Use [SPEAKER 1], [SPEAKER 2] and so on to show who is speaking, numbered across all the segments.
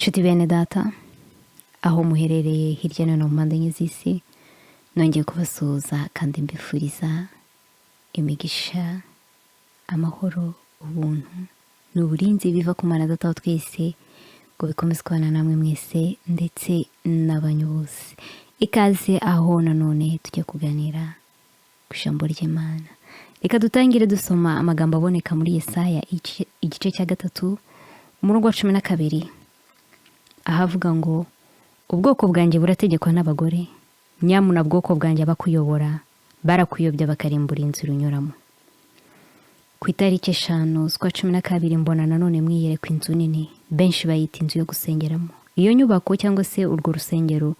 [SPEAKER 1] Nshuti bene data, aho muherereye hirya no hino mu mpande enye z'isi, nongeye kubasuhuza kandi mbifuriza imigisha, amahoro, ubuntu n'uburinzi biva ku Mana Data wa twese, ngo bikomeze kubana namwe mwese ndetse n'abanyu bose. Ikaze aho nanone tujya kuganira ku ijambo ry'Imana. Reka dutangire dusoma amagambo aboneka muri Yesaya igice cya 3 umurongo wa 12, ahavuga ngo ubwoko bwanjye burategekwa n'abagore, nyamuna bwoko bwanjye abakuyobora barakuyobya bakarimbura inzira unyuramo. Ku itariki 5 z'ukwa 12 mbona nanone mwiyereka inzu nini, benshi bayita inzu yo gusengeramo. Iyo nyubako cyangwa se urwo rusengero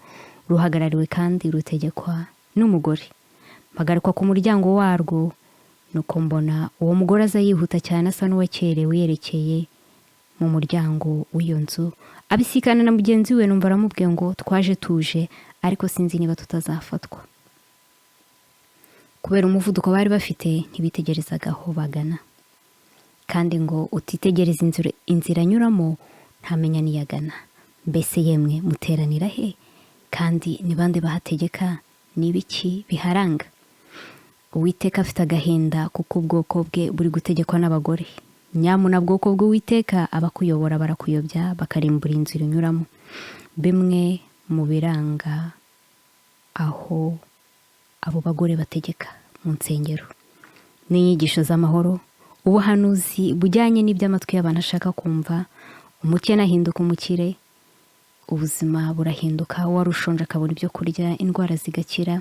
[SPEAKER 1] ruhagarariwe kandi rutegekwa n'umugore. Mpagarikwa ku muryango warwo, nuko mbona uwo mugore aza yihuta cyane asa n'uwakerewe yerekeye mu muryango w'iyo nzu, abisikana na mugenzi we. Numva aramubwiye ngo twaje tuje, ariko sinzi niba tutazafatwa. Kubera umuvuduko bari bafite ntibitegerezaga aho bagana, kandi ngo utitegereza inzira anyuramo ntamenya niyagana. Mbese yemwe muteranira he? Kandi ni bande bahategeka? N'ibiki biharanga? Uwiteka afite agahinda kuko ubwoko bwe buri gutegekwa n'abagore. Nyamuna bwoko bw'Uwiteka abakuyobora barakuyobya bakarimbura inzira unyuramo. Bimwe mu biranga aho abo bagore bategeka mu nsengero ni inyigisho z'amahoro, ubuhanuzi bujyanye n'iby'amatwi y'abantu ashaka kumva, umukene ahinduka umukire, ubuzima burahinduka, wari ushonje akabona ibyo kurya, indwara zigakira,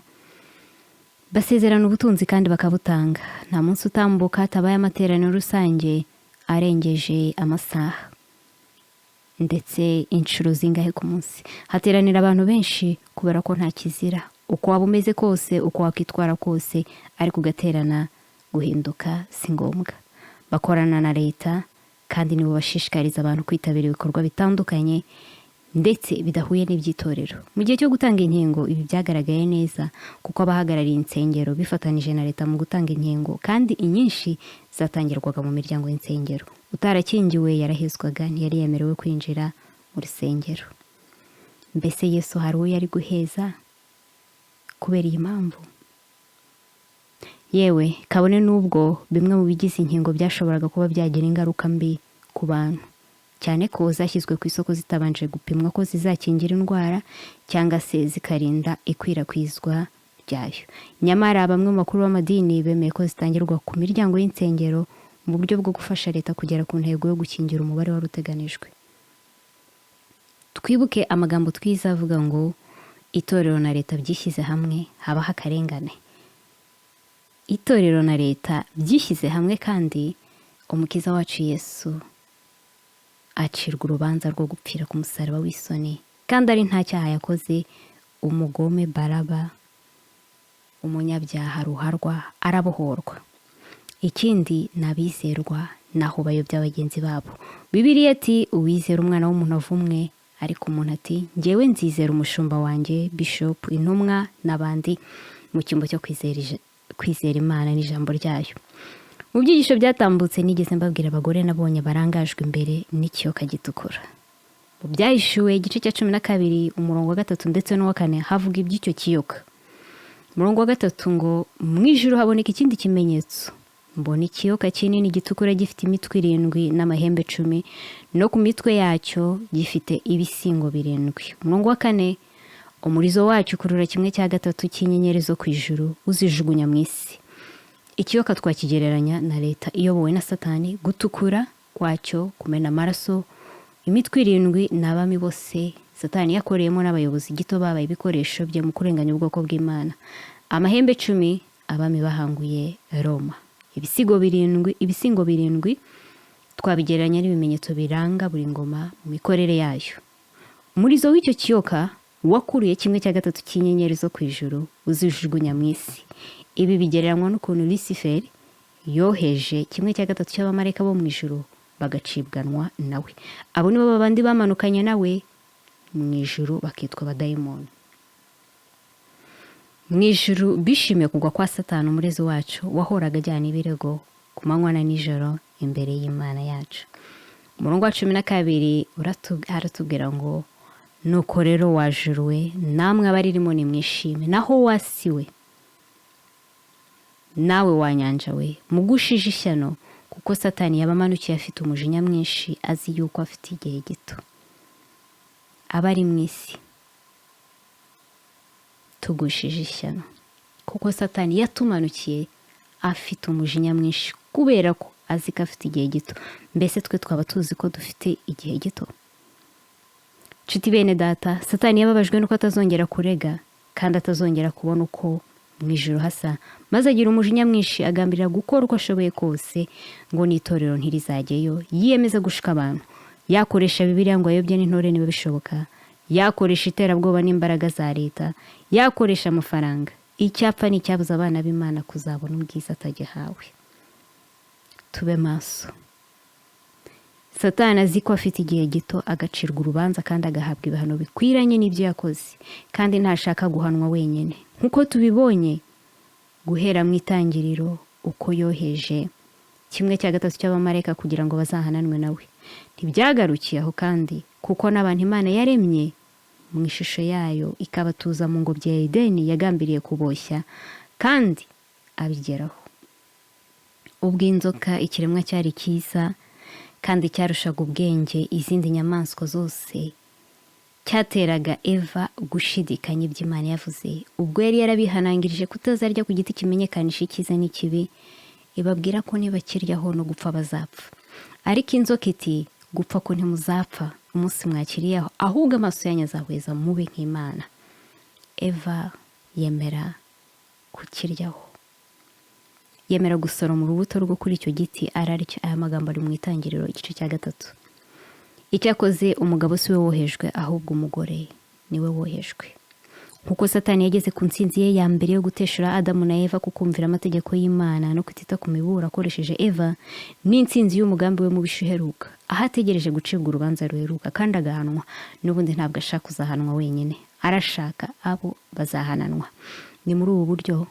[SPEAKER 1] basezerana ubutunzi kandi bakabutanga. Nta munsi utambuka hatabaye amateraniro rusange arengeje amasaha, ndetse inshuro zingahe ku munsi. Hateranira abantu benshi kubera ko nta kizira, uko waba umeze kose, uko wakitwara kose, ariko ugaterana guhinduka si ngombwa. Bakorana na leta kandi nibo bashishikariza abantu kwitabira ibikorwa bitandukanye ndetse bidahuye n'iby'itorero. Mu gihe cyo gutanga inkingo ibi byagaragaye neza, kuko abahagarariye insengero bifatanije na leta mu gutanga inkingo, kandi inyinshi zatangirwaga mu miryango y'insengero. Utarakingiwe yarahezwaga, ntiyari yemerewe kwinjira mu rusengero. Mbese Yesu hari uwo yari guheza kubera iyi mpamvu? Yewe kabone n'ubwo bimwe mu bigize inkingo byashoboraga kuba byagira ingaruka mbi ku bantu, cyane ko zashyizwe ku isoko zitabanje gupimwa ko zizakingira indwara cyangwa se zikarinda ikwirakwizwa ryayo. Nyamara bamwe mu bakuru b'amadini bemeye ko zitangirwa ku miryango y'insengero mu buryo bwo gufasha leta kugera ku ntego yo gukingira umubare wari uteganijwe. Twibuke amagambo twiza avuga ngo itorero na leta byishyize hamwe habaho akarengane. Itorero na leta byishyize hamwe kandi umukiza wacu Yesu acirwa urubanza rwo gupfira ku musaraba w'isoni, kandi ari nta cyaha yakoze. Umugome Baraba, umunyabyaha ruharwa, arabohorwa. Ikindi n'abizerwa naho bayobya bagenzi babo. Bibiliya ati uwizera umwana w'umuntu avumwe, ariko umuntu ati njyewe nzizera umushumba wanjye, bishop, intumwa n'abandi, mu cyimbo cyo kwizera Imana n'ijambo ryayo. Mu byigisho byatambutse nigeze mbabwira abagore nabonye barangajwe imbere n'ikiyoka gitukura. Mu Byahishuwe igice cya 12 umurongo wa 3 ndetse n'uwa 4 havuga iby'icyo kiyoka. Umurongo wa 3 ngo mu ijuru haboneka ikindi kimenyetso, mbona ikiyoka kinini gitukura gifite imitwe 7 n'amahembe 10, no ku mitwe yacyo gifite ibisingo 7. Umurongo wa 4 umurizo wacyo ukurura 1/3 cy'inyenyeri zo ku ijuru uzijugunya mu isi. Ikiyoka twakigereranya na leta iyobowe na Satani. Gutukura kwacyo kumena amaraso, imitwe 7 n'abami bose Satani yakoreyemo n'abayobozi gito babaye ibikoresho bye mu kurenganya ubwoko bw'Imana. Amahembe 10 abami bahanguye Roma. Ibisingo 7 twabigereranya n'ibimenyetso biranga buri ngoma mu mikorere yayo. Umurizo w'icyo kiyoka wakuruye 1/3 cy'inyenyeri zo ku ijuru uzijugunya mu isi. Ibi bigereranywa n'ukuntu Lucifer yoheje 1/3 cy'abamarayika bo mu ijuru bagacibwanwa nawe. Abo nibo babandi bamanukanye nawe mu ijuru bakitwa abadayimoni. Mu ijuru bishimiye kugwa kwa Satani umurezi wacu wahoraga ajyana ibirego ku manywa na nijoro imbere y'Imana yacu. umurongo wa 12 haratubwira ngo nuko rero wajuruwe namwe abaririmo nimwishime, naho wasiwe nawe wanyanja we mugushije ishyano, kuko Satani yabamanukiye afite umujinya mwinshi, azi yuko afite igihe gito. Abari mu isi tugushije ishyano, kuko Satani yatumanukiye afite umujinya mwinshi, kubera ko azi ko afite igihe gito. Mbese twe twaba tuzi ko dufite igihe gito? Nshuti bene data, Satani yababajwe nuko atazongera kurega kandi atazongera kubona uko mu ijuru hasa, maze agira umujinya mwinshi, agambirira gukora uko ashoboye kose ngo n'itorero ntirizajyeyo. Yiyemeza gushika abantu, yakoresha Bibiliya ngo ayobye n'intore niba bishoboka, yakoresha iterabwoba n'imbaraga za leta, yakoresha amafaranga. Icyapfa ni icyabuza abana b'Imana kuzabona ubwiza atagihawe. Tube maso. Satani azi ko afite igihe gito, agacirwa urubanza kandi agahabwa ibihano bikwiranye n'ibyo yakoze, kandi ntashaka guhanwa wenyine. Nkuko tubibonye guhera mu itangiriro, uko yoheje 1/3 cy'abamarayika kugira ngo bazahananwe nawe. Ntibyagarukiye aho kandi, kuko n'abantu Imana yaremye mu ishusho yayo ikabatuza mu ngobyi ya Edeni, yagambiriye kuboshya kandi abigeraho. Ubwo inzoka ikiremwa cyari cyiza kandi cyarushaga ubwenge izindi nyamaswa zose, cyateraga Eva gushidikanya ibyo Imana yavuze. Ubwo yari yarabihanangirije kutazarya ku giti kimenyekanisha icyiza n'ikibi, ibabwira ko nibakiryaho no gupfa bazapfa. Ariko inzoka iti, gupfa ko ntimuzapfa umunsi mwakiriyeho, ahubwo amaso yanyu azahweza mube nk'Imana. Eva yemera kukiryaho, yemera gusoroma urubuto rwo kuri icyo giti ararya. Aya magambo ari mu itangiriro 3. Icyakoze umugabo si we wohejwe, ahubwo umugore niwe wohejwe. Nkuko Satani yageze ku ntsinzi ye ya mbere yo guteshura Adamu na Eva kukumvira amategeko y'Imana no kutita ku miburo akoresheje Eva, n'intsinzi y'umugambi we mu bishuheruka, aho ategereje gucibwa urubanza ruheruka kandi agahanwa. N'ubundi ntabwo ashaka kuzahanwa wenyine, arashaka abo bazahananwa. Ni muri ubu buryo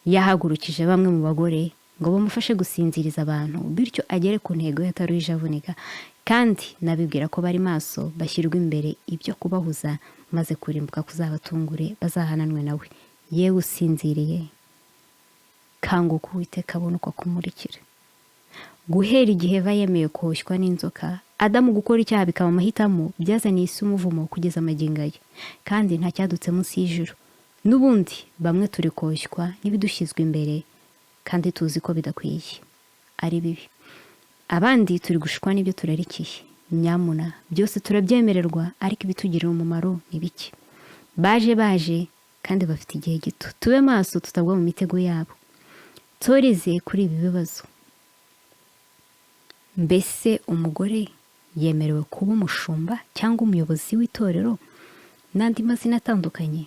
[SPEAKER 1] yahagurukije bamwe mu bagore ngo bamufashe gusinziriza abantu, bityo agere ku ntego yataruhije avunika. Kandi nabibwira ko bari maso, bashyirwa imbere ibyo kubahuza, maze kurimbuka kuzabatungure, bazahananwe nawe. Yewe usinziriye, kanguka, Uwiteka abone uko akumurikira. Guhera igihe Eva yemeye koshywa n'inzoka, Adamu gukora icyaha bikaba amahitamo, byazaniye isi umuvumo kugeza amagingo ye, kandi nta cyadutse munsi y'ijuru. N'ubundi bamwe turi koshywa n'ibidushyizwe imbere kandi tuzi ko bidakwiye, ari bibi. Abandi turi gushikwa n'ibyo turarikiye. Nyamuna byose turabyemererwa, ariko ibitugirira umumaro ni bike. Baje kandi bafite igihe gito. Tube maso tutagwa mu mitego yabo. Torize kuri ibi bibazo. Mbese umugore yemerewe kuba umushumba cyangwa umuyobozi w'itorero n'andi mazina atandukanye?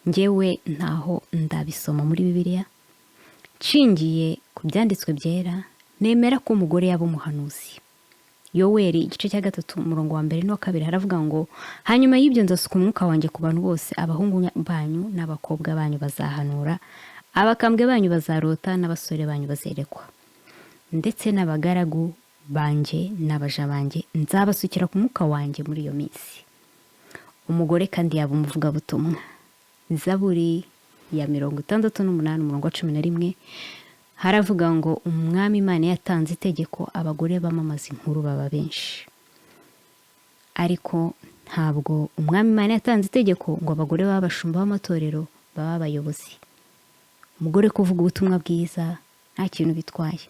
[SPEAKER 1] Njyewe ntaho ndabisoma muri Bibiliya. Nshingiye ku byanditswe byera, nemera ko umugore yaba umuhanuzi. Yoweri 3 umurongo wa 1 n'uwa 2 haravuga ngo, hanyuma y'ibyo nzasuka umwuka wanjye ku bantu bose, abahungu banyu n'abakobwa banyu bazahanura, abakambwe banyu bazarota, n'abasore banyu bazerekwa, ndetse n'abagaragu banjye n'abaja banjye nzabasukira ku mwuka wanjye muri iyo minsi. Umugore kandi yaba umuvugabutumwa. Zaburi ya 68 umurongo wa 11 haravuga ngo, umwami Imana yatanze itegeko, abagore bamamaza inkuru baba benshi. Ariko ntabwo umwami Imana yatanze itegeko ngo abagore b'abashumba b'amatorero baba abayobozi. Umugore kuvuga ubutumwa bwiza nta kintu bitwaye.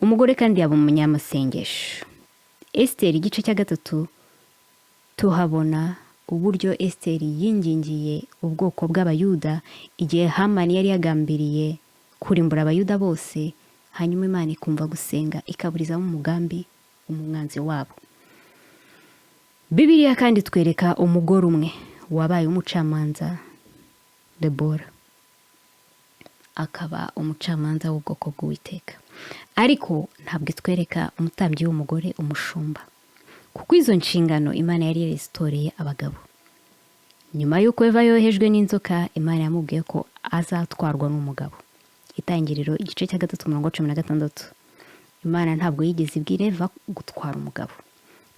[SPEAKER 1] Umugore kandi yaba umunyamasengesho. Esiteri 3 tuhabona uburyo Esiteri yingingiye ubwoko bw'abayuda igihe Hamani yari yagambiriye kurimbura abayuda bose, hanyuma Imana ikumva gusenga ikaburizamo umugambi umwanzi wabo. Bibiliya kandi twereka umugore umwe wabaye umucamanza, Debora, akaba umucamanza w'ubwoko bw'Uwiteka. Ariko ntabwo itwereka umutambyi w'umugore, umushumba, kuko izo nshingano Imana yari yarisitoreye abagabo. Nyuma y'uko Eva yohejwe n'inzoka, Imana yamubwiye ko azatwarwa n'umugabo. Itangiriro 3 umurongo wa 16. Imana ntabwo yigeze ibwira Eva gutwara umugabo.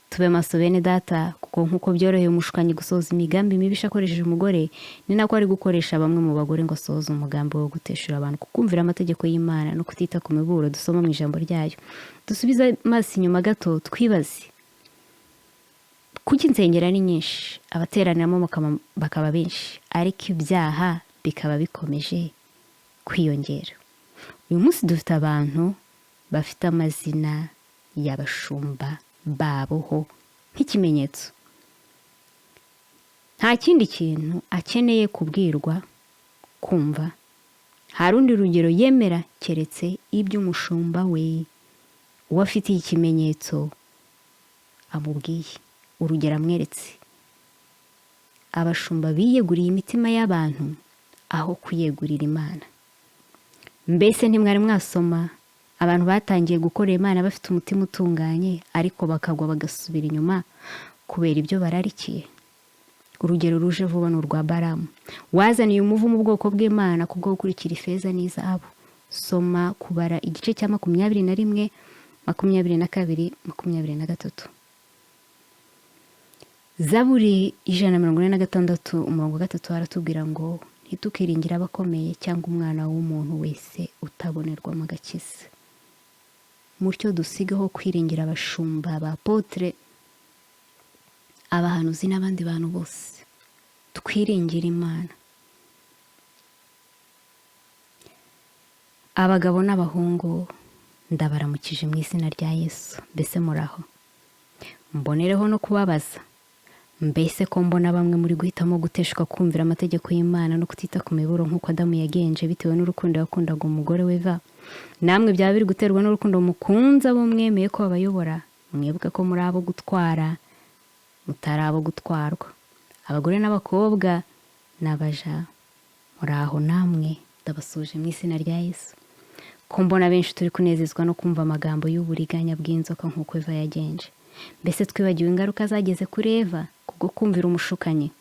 [SPEAKER 1] Tube maso bene data, kuko nk'uko byoroheye umushukanyi gusohoza imigambi mibi akoresheje umugore, ni nako ari gukoresha bamwe mu bagore ngo asohoze umugambi wo guteshura abantu kukumvira amategeko y'Imana no kutita ku miburo dusoma mu ijambo ryayo. Dusubize maso inyuma gato twibaze, kuki insengero ni nyinshi, abateraniramo bakaba benshi, ariko ibyaha bikaba bikomeje kwiyongera? Uyu munsi dufite abantu bafite amazina y'abashumba baboho nk'ikimenyetso. Nta kindi kintu akeneye kubwirwa, kumva. Nta rundi rugero yemera keretse iby'umushumba we uwo afitiye ikimenyetso amubwiye, urugero amweretse. Abashumba biyeguriye imitima y'abantu aho kuyegurira Imana. Mbese ntimwari mwasoma abantu batangiye gukorera Imana bafite umutima utunganye, ariko bakagwa bagasubira inyuma kubera ibyo bararikiye? Urugero ruje vuba ni urwa Balamu, wazaniye umuvumo ubwoko bw'Imana kubwo gukurikira ifeza n'izahabu. Soma kubara igice cya 21, 22, 23. Zaburi 146 umurongo 3 haratubwira ngo ntitukiringire abakomeye cyangwa umwana w'umuntu wese utabonerwamo agakiza. Mutyo dusigaho kwiringira abashumba, abapotre, abahanuzi n'abandi bantu bose. Twiringira Imana. Abagabo n'abahungu ndabaramukije mu izina rya Yesu. Mbese muraho? Mbonereho no kubabaza, mbese ko mbona bamwe muri guhitamo guteshwa kumvira amategeko y'Imana no kutita ku miburo nk'uko Adamu yagenje bitewe n'urukundo yakundaga umugore we Eva. Namwe byaba biri guterwa n'urukundo mukunza abo mwemeye ko babayobora. Mwibuke ko muri abo gutwara, mutari abo gutwarwa. Abagore n'abakobwa n'abaja, muraho namwe ndabasuje mu izina rya Yesu. Ko mbona benshi turi kunezezwa no kumva amagambo y'uburiganya bw'inzoka nk'uko Eva yagenje. Mbese twibagiwe ingaruka zageze kuri Eva kubwo kumvira umushukanyi?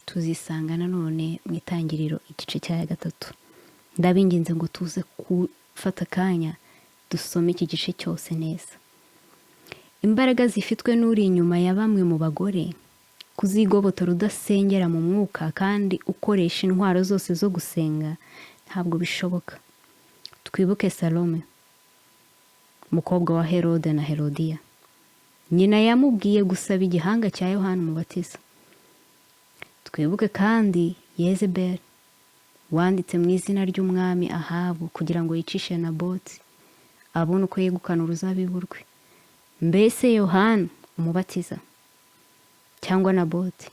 [SPEAKER 1] Tuzisanga nanone mu Itangiriro igice cya 3. Ndabinginze ngo tuze gufata akanya dusome iki gice cyose neza. Imbaraga zifitwe n'uri inyuma ya bamwe mu bagore kuzigobotora udasengera mu mwuka kandi ukoresha intwaro zose zo gusenga ntabwo bishoboka. Twibuke Salome, umukobwa wa Herode na Herodiya. Nyina yamubwiye gusaba igihanga cya Yohana Umubatiza. Twibuke kandi Yezebeli, wanditse mu izina ry'umwami Ahabu kugira ngo yicishe Naboti abone uko yegukana uruzabibu rwe. Mbese Yohana Umubatiza cyangwa Naboti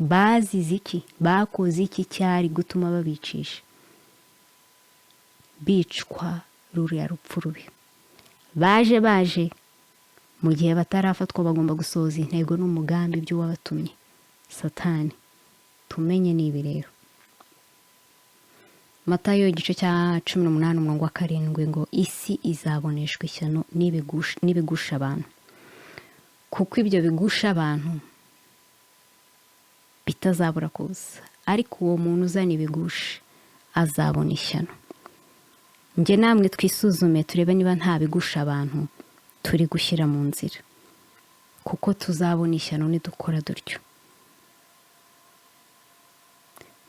[SPEAKER 1] bazize iki? Bakoze iki cyari gutuma babicisha? Bicwa ruriya rupfu rubi. Baje mu gihe batarafatwa bagomba gusohoza intego n'umugambi by'uwabatumye, Satani. Tumenye nibi rero. Matayo igice cya 18 umurongo wa 7 ngo isi izaboneshwa ishyano n'ibigusha abantu. Kuko ibyo bigusha abantu bitazabura kuza, ariko uwo muntu uzana ibigusha azabona ishyano. Nge namwe twisuzume turebe niba nta bigusha abantu turi gushyira mu nzira, kuko tuzabona ishyano nidukora dutyo.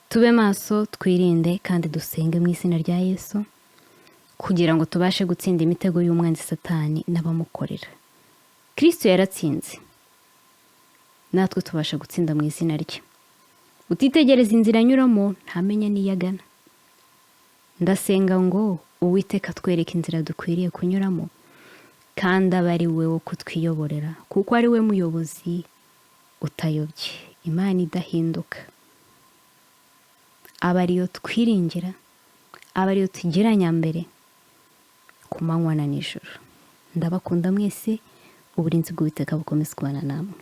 [SPEAKER 1] Tube maso, twirinde kandi dusenge mu izina rya Yesu kugira ngo tubashe gutsinda imitego y'umwanzi Satani n'abamukorera. Kristo yaratsinze, natwe tubasha gutsinda mu izina rye. Utitegereza inzira anyuramo ntamenya niyagana. Ndasenga ngo Uwiteka atwereke inzira dukwiriye kunyuramo, kandi aba ari we wo kutwiyoborera, kuko ari we muyobozi utayobye, Imana idahinduka. Aba ariyo twiringira, aba ariyo tugeranya mbere ku manywa na nijoro. Ndabakunda mwese, uburinzi bw'Uwiteka bukomeze kubana namwe.